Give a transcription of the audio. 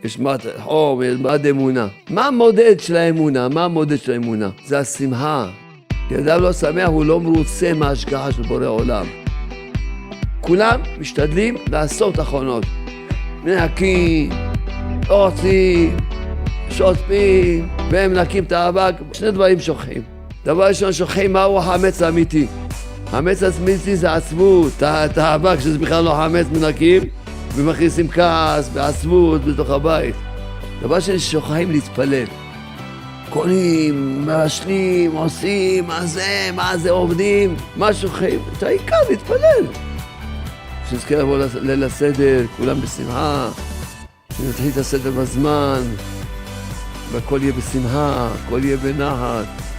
יש חור, יש מד אמונה. מה המודד של האמונה? מה המודד של האמונה? זה השמחה. כי אדם לא שמח, הוא לא מרוצה מההשגחה של בורא עולם. כולם משתדלים לעשות אחרונות. מנקים, עושים, שוטפים, והם מנקים את האבק. שני דברים שוכחים. דבר ראשון שוכחים מהו החמץ האמיתי. החמץ האמיתי זה עצבות, את האבק שזה בכלל לא חמץ מנקים, ומכניסים כעס ועצבות בתוך הבית. דבר שני שוכחים להתפלל. קונים, משלים, עושים, מה זה עובדים, מה שוכחים? את העיקר להתפלל. שנזכה לבוא ליל הסדר, כולם בשמחה, שנתחיל את הסדר בזמן, והכל יהיה בשמחה, הכל יהיה בנחת.